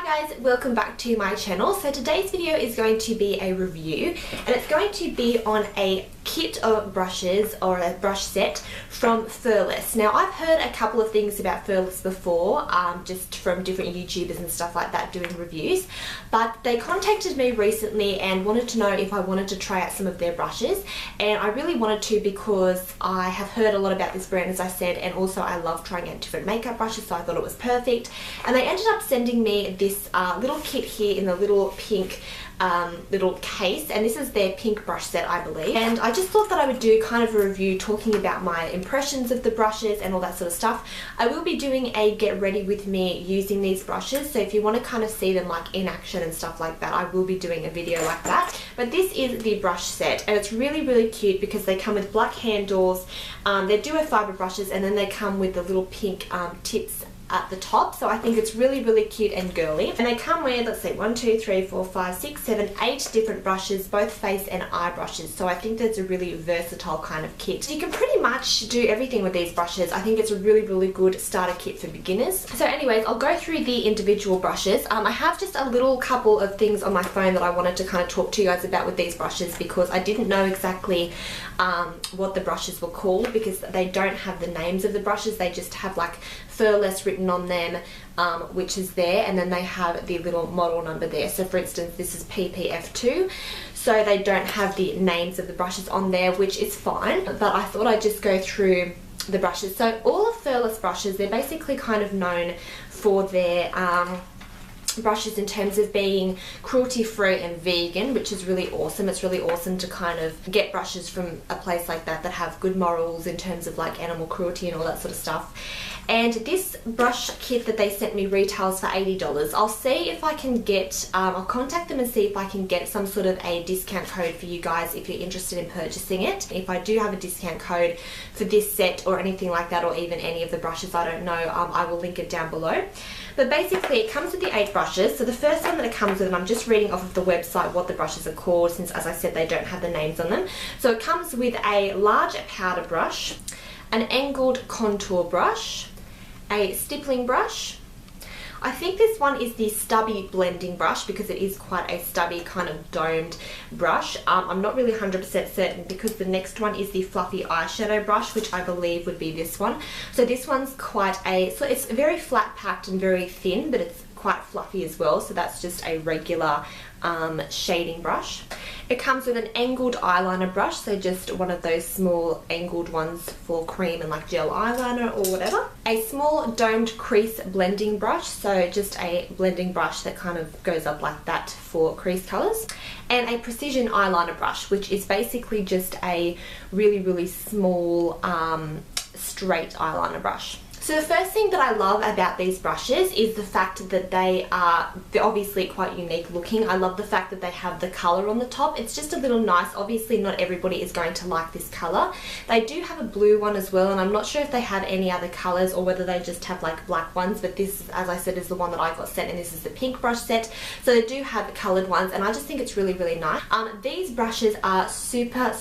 Hi guys, welcome back to my channel. So today's video is going to be a review and it's going to be on a kit of brushes or a brush set from Furless. Now I've heard a couple of things about Furless before, just from different YouTubers and stuff like that doing reviews, but they contacted me recently and wanted to know if I wanted to try out some of their brushes, and I really wanted to because I have heard a lot about this brand, as I said, and also I love trying out different makeup brushes, so I thought it was perfect. And they ended up sending me this little kit here in the little pink little case, and this is their pink brush set, I believe. And I just thought that I would do kind of a review talking about my impressions of the brushes and all that sort of stuff. I will be doing a get ready with me using these brushes, so if you want to kind of see them like in action and stuff like that, I will be doing a video like that. But this is the brush set and it's really cute because they come with black handles, they're duo fiber brushes, and then they come with the little pink tips at the top, so I think it's really cute and girly. And they come with, let's see, 1, 2, 3, 4, 5, 6, 7, 8 different brushes, both face and eye brushes, so I think that's a really versatile kind of kit. You can pretty much do everything with these brushes. I think it's a really good starter kit for beginners. So anyways, I'll go through the individual brushes. I have just a little couple of things on my phone that I wanted to kind of talk to you guys about with these brushes, because I didn't know exactly what the brushes were called, because they don't have the names of the brushes, they just have like Furless written on them, which is there, and then they have the little model number there. So for instance, this is PPF2, so they don't have the names of the brushes on there, which is fine, but I thought I'd just go through the brushes. So all of Furless brushes, they're basically kind of known for their brushes in terms of being cruelty free and vegan, which is really awesome. It's really awesome to kind of get brushes from a place like that that have good morals in terms of like animal cruelty and all that sort of stuff. And this brush kit that they sent me retails for $80. I'll see if I can get, I'll contact them and see if I can get some sort of a discount code for you guys if you're interested in purchasing it. If I do have a discount code for this set or anything like that, or even any of the brushes, I don't know, I will link it down below. But basically it comes with the 8 brushes. So the first one that it comes with, and I'm just reading off of the website what the brushes are called, since as I said they don't have the names on them. So it comes with a large powder brush, an angled contour brush, a stippling brush. I think this one is the stubby blending brush because it is quite a stubby kind of domed brush. I'm not really 100% certain because the next one is the fluffy eyeshadow brush, which I believe would be this one. So this one's quite a, so it's very flat packed and very thin, but it's quite fluffy as well, so that's just a regular shading brush. It comes with an angled eyeliner brush, so just one of those small angled ones for cream and like gel eyeliner or whatever. A small domed crease blending brush, so just a blending brush that kind of goes up like that for crease colours. And a precision eyeliner brush, which is basically just a really small straight eyeliner brush. So the first thing that I love about these brushes is the fact that they're obviously quite unique looking. I love the fact that they have the colour on the top. It's just a little nice. Obviously not everybody is going to like this colour. They do have a blue one as well, and I'm not sure if they have any other colours or whether they just have like black ones, but this, as I said, is the one that I got sent, and this is the pink brush set. So they do have coloured ones, and I just think it's really nice. These brushes are super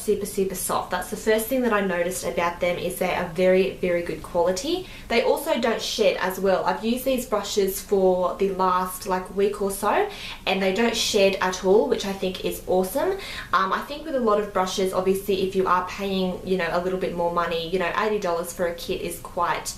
soft. That's the first thing that I noticed about them, is they are very good quality. They also don't shed as well. I've used these brushes for the last like week or so, and they don't shed at all, which I think is awesome. I think with a lot of brushes, obviously if you are paying, you know, a little bit more money, you know, $80 for a kit is quite,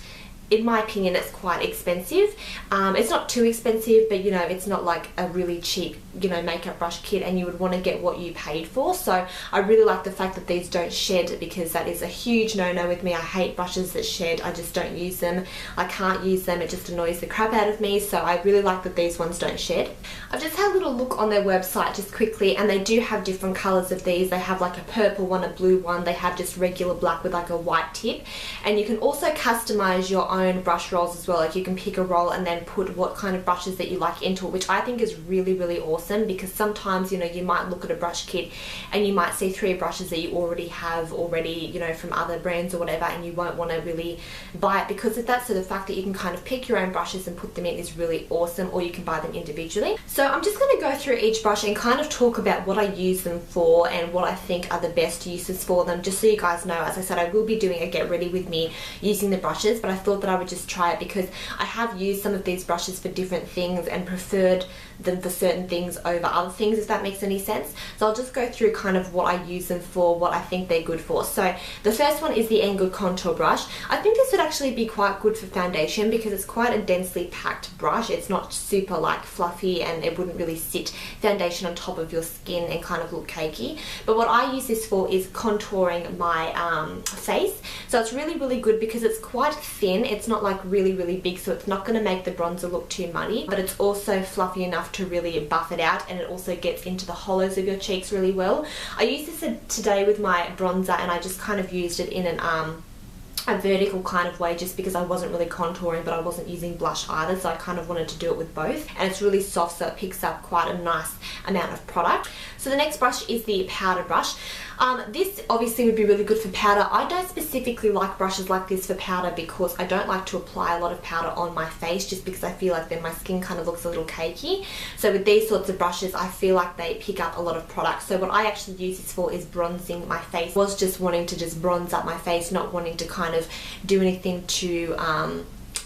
in my opinion, it's quite expensive. It's not too expensive, but you know, it's not like a really cheap, you know, makeup brush kit, and you would want to get what you paid for. So I really like the fact that these don't shed, because that is a huge no-no with me. I hate brushes that shed. I just don't use them. I can't use them. It just annoys the crap out of me. So I really like that these ones don't shed. I've just had a little look on their website just quickly, and they do have different colours of these. They have like a purple one, a blue one. They have just regular black with like a white tip, and you can also customise your own brush rolls as well. Like you can pick a roll and then put what kind of brushes that you like into it, which I think is really awesome, because sometimes, you know, you might look at a brush kit and you might see 3 brushes that you already have you know, from other brands or whatever, and you won't want to really buy it because of that. So the fact that you can kind of pick your own brushes and put them in is really awesome, or you can buy them individually. So I'm just going to go through each brush and kind of talk about what I use them for and what I think are the best uses for them, just so you guys know. As I said, I will be doing a get ready with me using the brushes, but I thought that I would just try it because I have used some of these brushes for different things and preferred them for certain things over other things, if that makes any sense. So I'll just go through kind of what I use them for, what I think they're good for. So the first one is the Angled Contour Brush. I think this would actually be quite good for foundation because it's quite a densely packed brush. It's not super like fluffy and it wouldn't really sit foundation on top of your skin and kind of look cakey. But what I use this for is contouring my face. So it's really, really good because it's quite thin. It's not like really, really big, so it's not going to make the bronzer look too muddy, but it's also fluffy enough to really buff it out, and it also gets into the hollows of your cheeks really well. I used this today with my bronzer and I just kind of used it in a vertical kind of way just because I wasn't really contouring, but I wasn't using blush either, so I kind of wanted to do it with both. And it's really soft, so it picks up quite a nice amount of product. So the next brush is the powder brush. This obviously would be really good for powder. I don't specifically like brushes like this for powder because I don't like to apply a lot of powder on my face just because I feel like then my skin kind of looks a little cakey. So with these sorts of brushes, I feel like they pick up a lot of product. So what I actually use this for is bronzing my face. I was just wanting to just bronze up my face, not wanting to kind of do anything to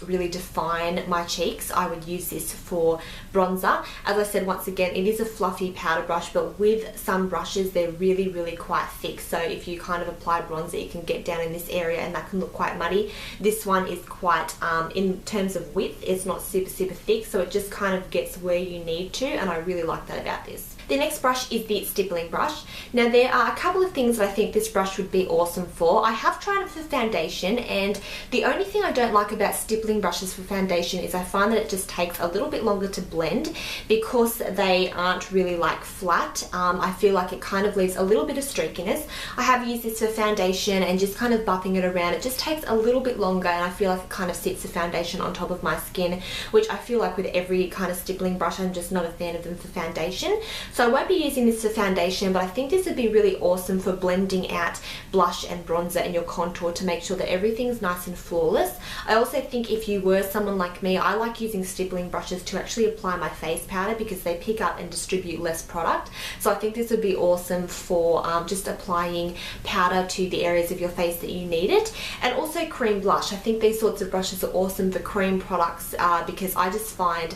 really define my cheeks. I would use this for bronzer. As I said, once again, it is a fluffy powder brush, but with some brushes they're really, really quite thick, so if you kind of apply bronzer you can get down in this area and that can look quite muddy. This one is quite in terms of width, it's not super thick, so it just kind of gets where you need to, and I really like that about this. The next brush is the Stippling Brush. Now there are a couple of things that I think this brush would be awesome for. I have tried it for foundation, and the only thing I don't like about stippling brushes for foundation is I find that it just takes a little bit longer to blend because they aren't really like flat. I feel like it kind of leaves a little bit of streakiness. I have used this for foundation and just kind of buffing it around. It just takes a little bit longer and I feel like it kind of sits the foundation on top of my skin, which I feel like with every kind of stippling brush I'm just not a fan of them for foundation. So I won't be using this for foundation, but I think this would be really awesome for blending out blush and bronzer in your contour to make sure that everything's nice and flawless. I also think if you were someone like me, I like using stippling brushes to actually apply my face powder because they pick up and distribute less product. So I think this would be awesome for just applying powder to the areas of your face that you need it. And also cream blush. I think these sorts of brushes are awesome for cream products because I just find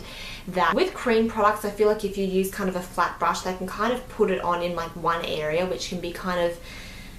that with cream products, I feel like if you use kind of a flat brush, they can kind of put it on in like one area, which can be kind of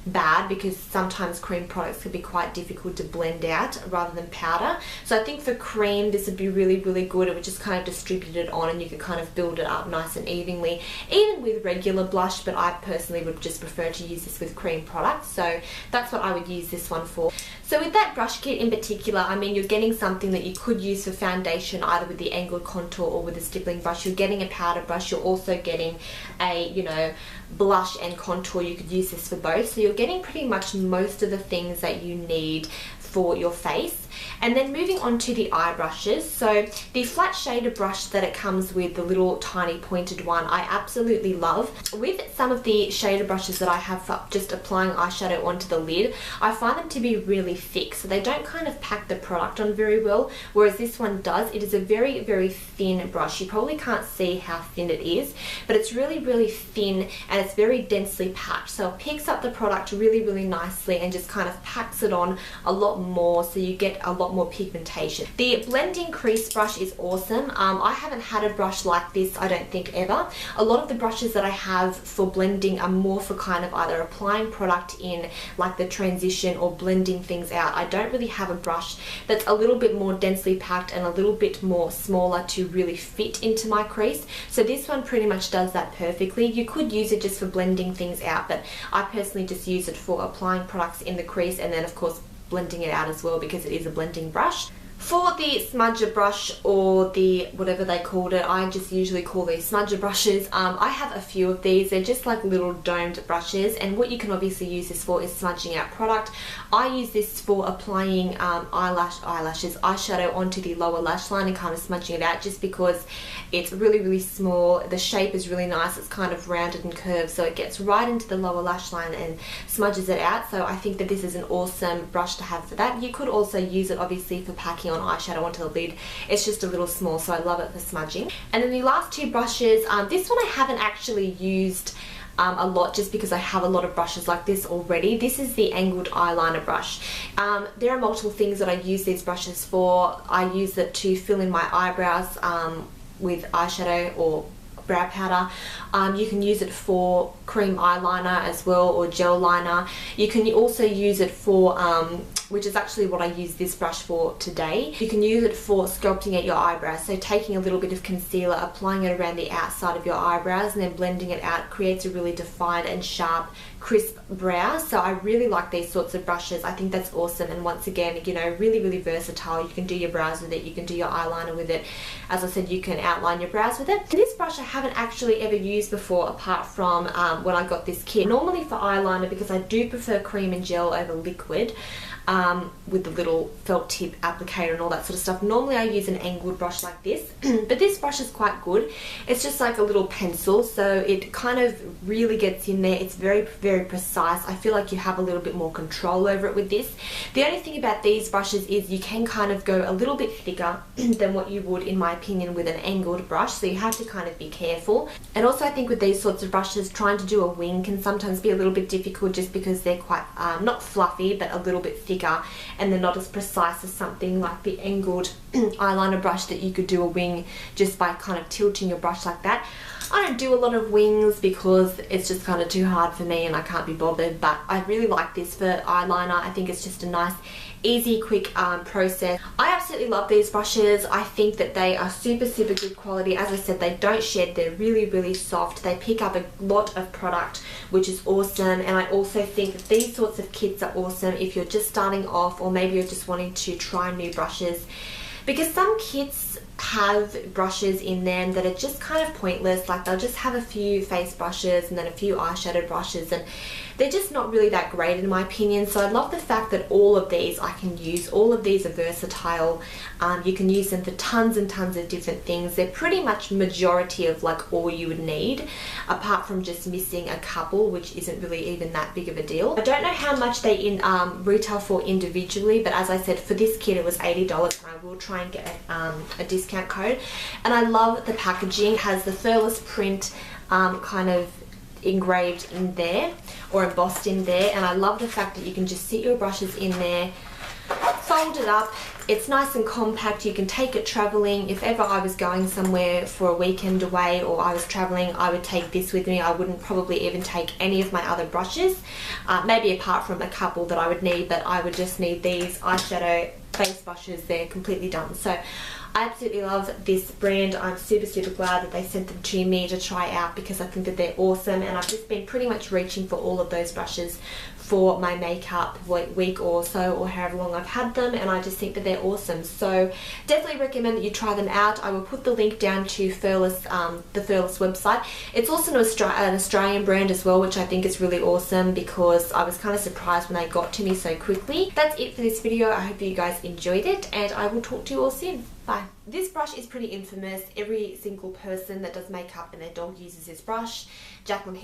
bad because sometimes cream products can be quite difficult to blend out rather than powder. So I think for cream this would be really, really good. It would just kind of distribute it on and you could kind of build it up nice and evenly, even with regular blush, but I personally would just prefer to use this with cream products. So that's what I would use this one for. So with that brush kit in particular, I mean, you're getting something that you could use for foundation either with the angled contour or with a stippling brush. You're getting a powder brush, you're also getting a, you know, blush and contour. You could use this for both. So you're getting pretty much most of the things that you need for your face. And then moving on to the eye brushes. So the flat shader brush that it comes with, the little tiny pointed one, I absolutely love. With some of the shader brushes that I have for just applying eyeshadow onto the lid, I find them to be really thick, so they don't kind of pack the product on very well, whereas this one does. It is a very, very thin brush. You probably can't see how thin it is, but it's really, really thin and it's very densely packed, so it picks up the product really, really nicely and just kind of packs it on a lot more, so you get a lot more pigmentation. The blending crease brush is awesome. I haven't had a brush like this, I don't think, ever. A lot of the brushes that I have for blending are more for kind of either applying product in like the transition or blending things out. I don't really have a brush that's a little bit more densely packed and a little bit more smaller to really fit into my crease. So this one pretty much does that perfectly. You could use it just for blending things out, but I personally just use it for applying products in the crease and then of course blending it out as well because it is a blending brush. For the smudger brush, or the whatever they called it, I just usually call these smudger brushes. I have a few of these. They're just like little domed brushes, and what you can obviously use this for is smudging out product. I use this for applying eyeshadow onto the lower lash line and kind of smudging it out, just because it's really, really small. The shape is really nice. It's kind of rounded and curved, so it gets right into the lower lash line and smudges it out. So I think that this is an awesome brush to have for that. You could also use it obviously for packing on eyeshadow onto the lid. It's just a little small, so I love it for smudging. And then the last two brushes, this one I haven't actually used a lot just because I have a lot of brushes like this already. This is the angled eyeliner brush. There are multiple things that I use these brushes for. I use it to fill in my eyebrows with eyeshadow or brow powder. You can use it for cream eyeliner as well, or gel liner. You can also use it for, which is actually what I use this brush for today, you can use it for sculpting out your eyebrows. So taking a little bit of concealer, applying it around the outside of your eyebrows, and then blending it out creates a really defined and sharp, crisp brow. So I really like these sorts of brushes. I think that's awesome, and once again, you know, really versatile. You can do your brows with it, you can do your eyeliner with it. As I said, you can outline your brows with it. And this brush I haven't actually ever used before, apart from when I got this kit. Normally for eyeliner, because I do prefer cream and gel over liquid, with the little felt tip applicator and all that sort of stuff, normally I use an angled brush like this. But this brush is quite good. It's just like a little pencil, so it kind of really gets in there. It's very precise. I feel like you have a little bit more control over it with this. The only thing about these brushes is you can kind of go a little bit thicker than what you would, in my opinion, with an angled brush, so you have to kind of be careful. And also I think with these sorts of brushes, trying to do a wing can sometimes be a little bit difficult, just because they're quite not fluffy, but a little bit thicker, and they're not as precise as something like the angled eyeliner brush that you could do a wing just by kind of tilting your brush like that. I don't do a lot of wings because it's just kind of too hard for me and I can't be bothered, but I really like this for eyeliner. I think it's just a nice, easy, quick process. I absolutely love these brushes. I think that they are super good quality. As I said, they don't shed. They're really soft. They pick up a lot of product, which is awesome. And I also think that these sorts of kits are awesome if you're just starting off, or maybe you're just wanting to try new brushes, because some kits have brushes in them that are just kind of pointless. Like they'll just have a few face brushes and then a few eyeshadow brushes, and they're just not really that great in my opinion. So I love the fact that all of these I can use. All of these are versatile. You can use them for tons and tons of different things. They're pretty much majority of like all you would need, apart from just missing a couple, which isn't really even that big of a deal. I don't know how much they retail for individually, but as I said, for this kit it was $80, and I will try and get a discount code. And I love the packaging. It has the Furless print kind of engraved in there, or embossed in there, and I love the fact that you can just sit your brushes in there, fold it up. It's nice and compact. You can take it traveling. If ever I was going somewhere for a weekend away, or I was traveling, I would take this with me. I wouldn't probably even take any of my other brushes, maybe apart from a couple that I would need, but I would just need these eyeshadow face brushes. They're completely done. So I absolutely love this brand. I'm super glad that they sent them to me to try out, because I think that they're awesome, and I've just been pretty much reaching for all of those brushes for my makeup week or so, or however long I've had them, and I just think that they're awesome. So definitely recommend that you try them out. I will put the link down to Furless, the Furless website. It's also an Australian brand as well, which I think is really awesome, because I was kind of surprised when they got to me so quickly. That's it for this video. I hope you guys enjoyed it, and I will talk to you all soon. Bye. This brush is pretty infamous. Every single person that does makeup and their dog uses this brush. Jaclyn Hill